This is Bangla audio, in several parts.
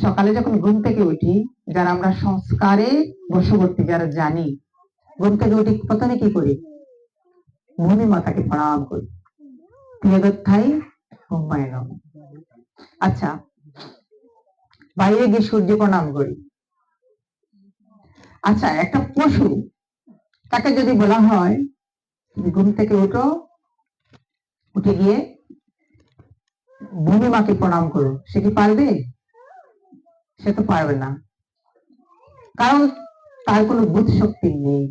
সকালে যখন ঘুম থেকে উঠি, যারা আমরা সংস্কারে বশবর্তী, যারা জানি, ঘুম থেকে উঠি প্রথমে কি করি? ভূমি মাতাকে প্রণাম করি। প্রিয়দত্তাই হুম্মায় নমঃ। আচ্ছা, বাইরে গিয়ে সূর্য প্রণাম করি। আচ্ছা, একটা পশু, তাকে যদি বলা হয় ঘুম থেকে উঠো, উঠে গিয়ে ভূমি মাকে প্রণাম করো, সে কি পারবে? সে তো পারবে না, কারণ তার কোনো বুধ শক্তি নেই।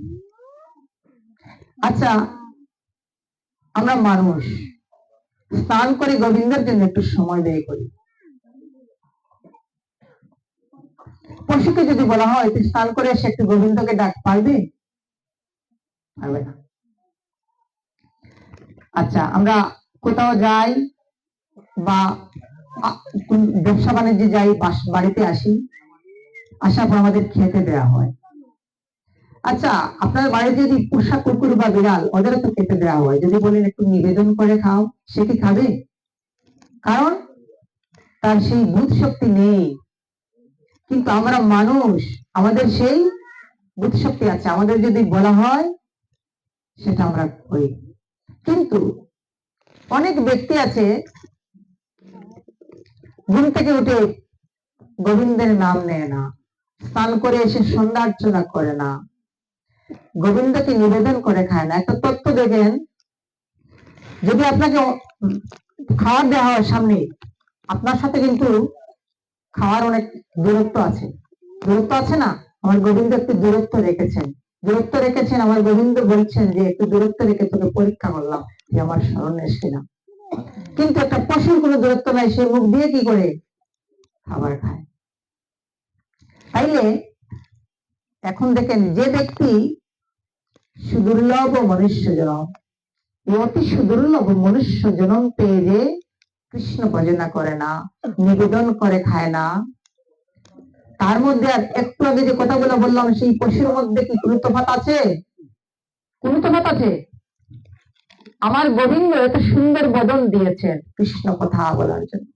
আচ্ছা, আমরা মানুষ স্নান করে গোবিন্দের জন্য একটু সময় ব্যয় করি। পশুকে যদি বলা হয় তুই স্নান করে এসে একটু গোবিন্দকে ডাক, পারবে? পারবে না। আচ্ছা, আমরা কোথাও যাই বা ব্যবসা বাণিজ্যে যাই, বাড়িতে আসি, আসার পর আমাদের খেতে দেওয়া হয়। আচ্ছা, আপনার বাড়িতে যদি পোষা কুকুর বা বিড়াল, ওদেরও তো খেতে দেওয়া হয়, যদি বলেন একটু নিবেদন করে খাও, সে কি খাবে? কারণ তার সেই বুধ শক্তি নেই। কিন্তু আমরা মানুষ, আমাদের সেই বুধ শক্তি আছে, আমাদের যদি বলা হয় সেটা আমরা করি। কিন্তু অনেক ব্যক্তি আছে ঘুম থেকে উঠে গোবিন্দের নাম নেয় না, স্নান করে এসে সন্ধ্যার্চনা করে না, গোবিন্দকে নিবেদন করে খায় না। একটা তত্ত্ব দেখেন, যদি আপনাকে খাবার দেওয়া হয় সামনে, আপনার সাথে কিন্তু খাওয়ার অনেক দূরত্ব আছে, দূরত্ব আছে না? আমার গোবিন্দ একটু দূরত্ব রেখেছেন, দূরত্ব রেখেছেন। আমার গোবিন্দ বলছেন যে একটু দূরত্ব রেখে তোকে পরীক্ষা করলাম, তুই আমার স্মরণ এসে না। কিন্তু একটা পশুর কোনো দূরত্ব নাই, সে মুখ দিয়ে কি করে খাবার খায়। তাইলে এখন দেখেন, যে ব্যক্তি সুদুর্লভ মনুষ্য জনম, অতি সুদুর্লভ মনুষ্য জনম পেয়ে যে কৃষ্ণ ভজনা করে না, নিবেদন করে খায় না, তার মধ্যে আর একটু আগে যে কথাগুলো বললাম, সেই পশুর মধ্যে কি কোনো তফাৎ আছে? কোনো তফাৎ আছে? আমার গোবিন্দ এত সুন্দর বদন দিয়েছেন কৃষ্ণ কথা বলার জন্য,